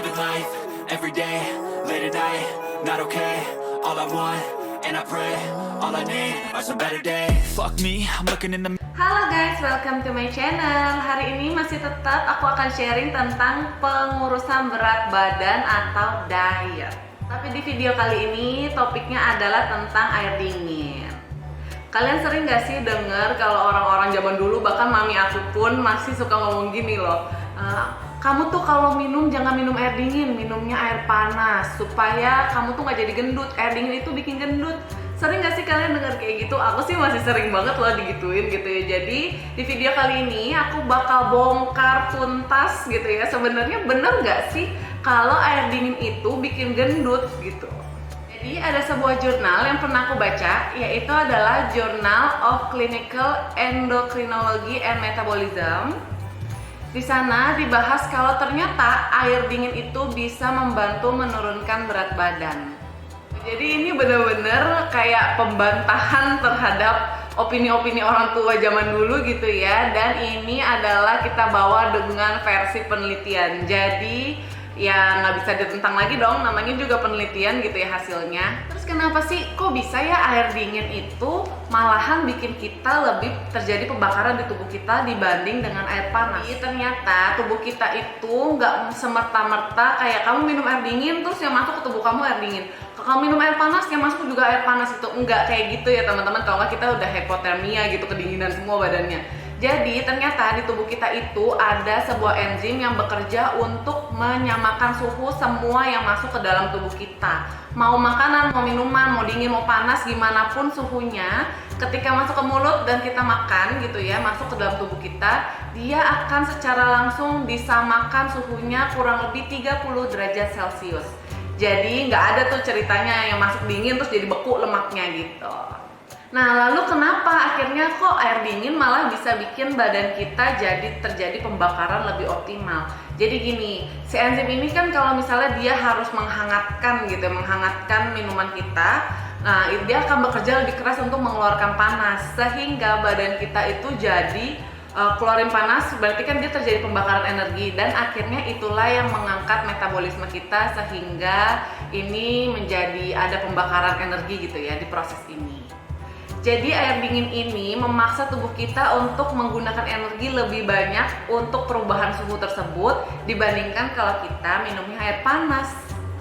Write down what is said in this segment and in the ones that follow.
living life, every day, late at night, not okay. All I want, and I pray, all I need are some better days. Fuck me, I'm looking in the Halo guys, welcome to my channel. Hari ini masih tetap aku akan sharing tentang pengurusan berat badan atau diet. Tapi di video kali ini topiknya adalah tentang air dingin. Kalian sering gak sih denger kalau orang-orang zaman dulu, bahkan mami aku pun masih suka ngomong gini loh, kamu tuh kalau minum jangan minum air dingin, minumnya air panas supaya kamu tuh gak jadi gendut. Air dingin itu bikin gendut. Sering gak sih kalian denger kayak gitu? Aku sih masih sering banget loh digituin gitu ya. Jadi di video kali ini aku bakal bongkar tuntas gitu ya, sebenarnya bener gak sih kalau air dingin itu bikin gendut gitu. Jadi ada sebuah jurnal yang pernah aku baca, yaitu adalah Journal of Clinical Endocrinology and Metabolism. Di sana dibahas kalau ternyata air dingin itu bisa membantu menurunkan berat badan. Jadi ini bener-bener kayak pembantahan terhadap opini-opini orang tua zaman dulu gitu ya. Dan ini adalah kita bawa dengan versi penelitian. Jadi ya nggak bisa ditentang lagi dong, namanya juga penelitian gitu ya hasilnya. Terus kenapa sih kok bisa ya air dingin itu malahan bikin kita lebih terjadi pembakaran di tubuh kita dibanding dengan air panas? Jadi ternyata tubuh kita itu nggak semerta-merta kayak kamu minum air dingin terus yang masuk ke tubuh kamu air dingin. Kalau minum air panas yang masuk juga air panas, itu enggak kayak gitu ya teman-teman. Kalau nggak kita udah hipotermia gitu, kedinginan semua badannya. Jadi ternyata di tubuh kita itu ada sebuah enzim yang bekerja untuk menyamakan suhu semua yang masuk ke dalam tubuh kita. Mau makanan, mau minuman, mau dingin, mau panas, gimana pun suhunya, ketika masuk ke mulut dan kita makan gitu ya, masuk ke dalam tubuh kita, dia akan secara langsung disamakan suhunya kurang lebih 30 derajat Celcius. Jadi nggak ada tuh ceritanya yang masuk dingin terus jadi beku lemaknya gitu. Nah lalu kenapa akhirnya kok air dingin malah bisa bikin badan kita terjadi pembakaran lebih optimal? Jadi gini, si enzim ini kan kalau misalnya dia harus menghangatkan gitu, menghangatkan minuman kita, nah dia akan bekerja lebih keras untuk mengeluarkan panas sehingga badan kita itu jadi keluarin panas, berarti kan dia terjadi pembakaran energi dan akhirnya itulah yang mengangkat metabolisme kita sehingga ini menjadi ada pembakaran energi gitu ya di proses ini. Jadi air dingin ini memaksa tubuh kita untuk menggunakan energi lebih banyak untuk perubahan suhu tersebut dibandingkan kalau kita minumnya air panas.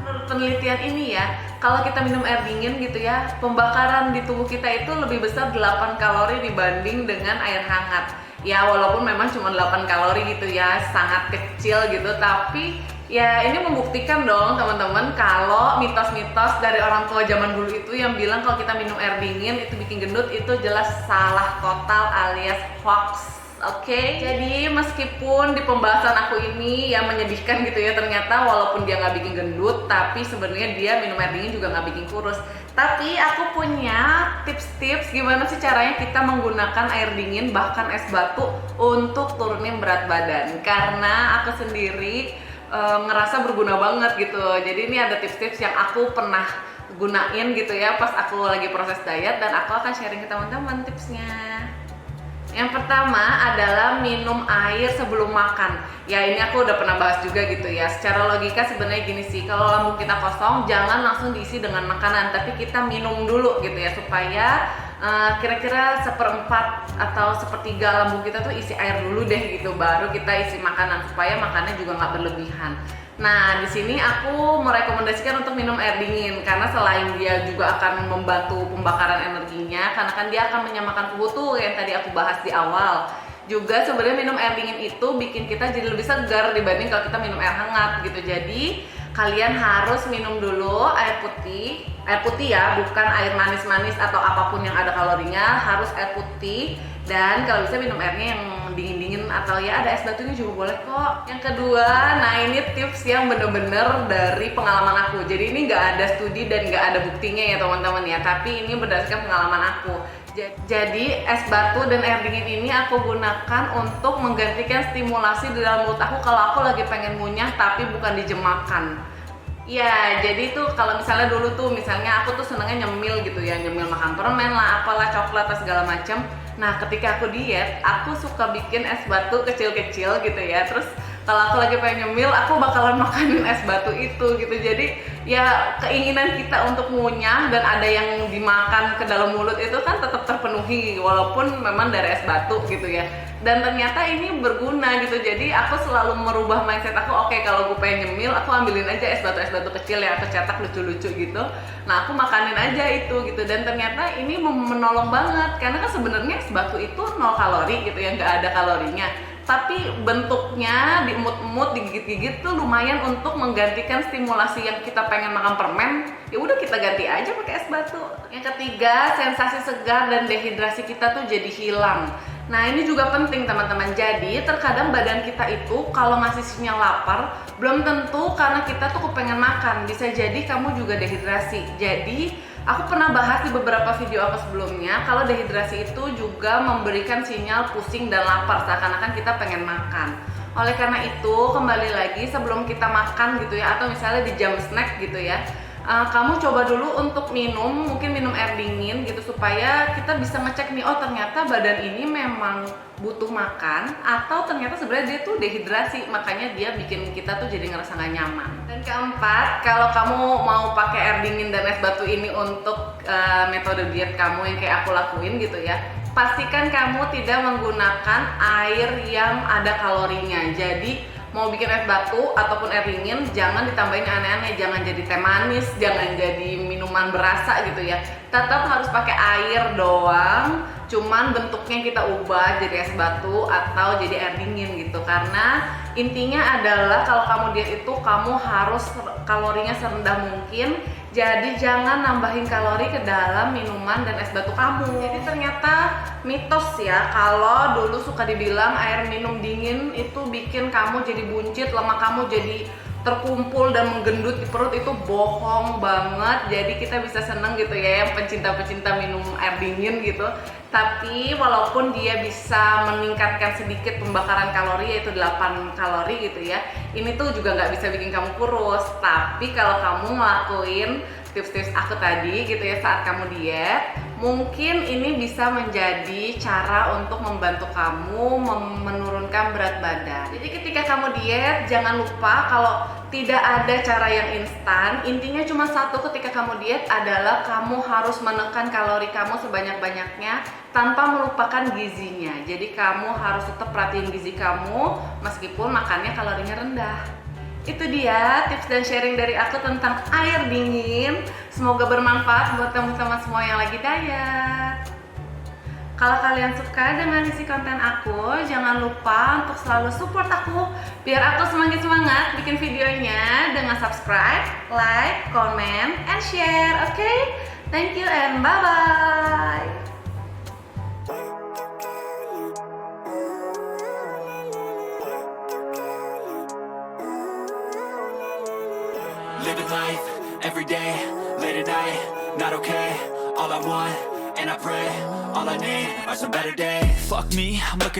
Menurut penelitian ini ya, kalau kita minum air dingin gitu ya, pembakaran di tubuh kita itu lebih besar 8 kalori dibanding dengan air hangat. Ya walaupun memang cuma 8 kalori gitu ya, sangat kecil gitu, tapi ya ini membuktikan dong teman-teman kalau mitos-mitos dari orang tua zaman dulu itu yang bilang kalau kita minum air dingin itu bikin gendut itu jelas salah total alias hoax. Oke, jadi meskipun di pembahasan aku ini yang menyedihkan gitu ya, ternyata walaupun dia nggak bikin gendut, tapi sebenarnya dia minum air dingin juga nggak bikin kurus. Tapi aku punya tips-tips gimana sih caranya kita menggunakan air dingin bahkan es batu untuk turunin berat badan. Karena aku sendiri ngerasa berguna banget gitu. Jadi ini ada tips-tips yang aku pernah gunain gitu ya pas aku lagi proses diet dan aku akan sharing ke teman-teman tipsnya. Yang pertama adalah minum air sebelum makan. Ya ini aku udah pernah bahas juga gitu ya. Secara logika sebenarnya gini sih, kalau lambung kita kosong jangan langsung diisi dengan makanan, tapi kita minum dulu gitu ya supaya kira-kira 1/4 atau 1/3 lambung kita tuh isi air dulu deh gitu, baru kita isi makanan supaya makannya juga nggak berlebihan. Nah, di sini aku merekomendasikan untuk minum air dingin karena selain dia juga akan membantu pembakaran energinya, karena kan dia akan menyamakan suhu tuh yang tadi aku bahas di awal. Juga sebenarnya minum air dingin itu bikin kita jadi lebih segar dibanding kalau kita minum air hangat gitu. Jadi kalian harus minum dulu air putih ya, bukan air manis-manis atau apapun yang ada kalorinya, harus air putih. Dan kalau bisa minum airnya yang dingin-dingin atau ya ada es batunya juga boleh kok. Yang kedua, nah ini tips yang bener-bener dari pengalaman aku. Jadi ini nggak ada studi dan nggak ada buktinya ya teman-teman ya, tapi ini berdasarkan pengalaman aku. Jadi es batu dan air dingin ini aku gunakan untuk menggantikan stimulasi di dalam mulut aku kalau aku lagi pengen ngunyah tapi bukan dijemakan. Ya, jadi tuh kalau misalnya dulu tuh misalnya aku tuh senengnya nyemil gitu ya, nyemil makan permen lah, apalah, coklat atau segala macam. Nah, ketika aku diet, aku suka bikin es batu kecil-kecil gitu ya. Terus Kalau aku lagi pengen nyemil, aku bakalan makanin es batu itu gitu. Jadi ya keinginan kita untuk ngunyah dan ada yang dimakan ke dalam mulut itu kan tetap terpenuhi walaupun memang dari es batu gitu ya. Dan ternyata ini berguna gitu. Jadi aku selalu merubah mindset aku, oke, kalau gue pengen nyemil, aku ambilin aja es batu kecil yang aku cetak lucu-lucu gitu. Nah, aku makanin aja itu gitu. Dan ternyata ini menolong banget karena kan sebenarnya es batu itu 0 kalori gitu ya, nggak ada kalorinya. Tapi bentuknya diemut-emut, digigit-gigit tuh lumayan untuk menggantikan stimulasi yang kita pengen makan permen. Ya udah, kita ganti aja pakai es batu. Yang ketiga, sensasi segar dan dehidrasi kita tuh jadi hilang. Nah, ini juga penting teman-teman. Jadi terkadang badan kita itu kalau ngasih sinyal lapar belum tentu karena kita tuh kepengen makan. Bisa jadi kamu juga dehidrasi. Jadi aku pernah bahas di beberapa video aku sebelumnya kalau dehidrasi itu juga memberikan sinyal pusing dan lapar seakan-akan kita pengen makan. Oleh karena itu, kembali lagi sebelum kita makan gitu ya, atau misalnya di jam snack gitu ya, kamu coba dulu untuk mungkin minum air dingin gitu supaya kita bisa ngecek nih, oh ternyata badan ini memang butuh makan atau ternyata sebenarnya dia tuh dehidrasi, makanya dia bikin kita tuh jadi ngerasa gak nyaman. Dan keempat, kalau kamu mau pakai air dingin dan es batu ini untuk metode diet kamu yang kayak aku lakuin gitu ya, pastikan kamu tidak menggunakan air yang ada kalorinya. Jadi mau bikin es batu ataupun air dingin, jangan ditambahin aneh-aneh, jangan jadi teh manis, jangan jadi minuman berasa gitu ya. Tetap harus pakai air doang, cuman bentuknya kita ubah jadi es batu atau jadi air dingin gitu. Karena intinya adalah kalau kamu diet itu kamu harus kalorinya serendah mungkin. Jadi jangan nambahin kalori ke dalam minuman dan es batu kamu. Jadi ternyata mitos ya, kalau dulu suka dibilang air minum dingin itu bikin kamu jadi buncit, lemak kamu jadi terkumpul dan menggendut di perut, itu bohong banget. Jadi kita bisa seneng gitu ya yang pecinta-pecinta minum air dingin gitu. Tapi walaupun dia bisa meningkatkan sedikit pembakaran kalori yaitu 8 kalori gitu ya, ini tuh juga nggak bisa bikin kamu kurus. Tapi kalau kamu ngelakuin tips-tips aku tadi gitu ya saat kamu diet, mungkin ini bisa menjadi cara untuk membantu kamu menurunkan berat badan. Jadi ketika kamu diet, jangan lupa kalau tidak ada cara yang instan. Intinya cuma satu ketika kamu diet adalah kamu harus menekan kalori kamu sebanyak-banyaknya tanpa melupakan gizinya. Jadi kamu harus tetap perhatiin gizi kamu meskipun makannya kalorinya rendah. Itu dia tips dan sharing dari aku tentang air dingin. Semoga bermanfaat buat teman-teman semua yang lagi diet. Kalau kalian suka dengan isi konten aku, jangan lupa untuk selalu support aku biar aku semakin semangat bikin videonya dengan subscribe, like, comment, and share. Oke? Thank you and bye-bye. Living life, everyday, late at night, not okay. All I want, and I pray, all I need are some better days. Fuck me, I'm looking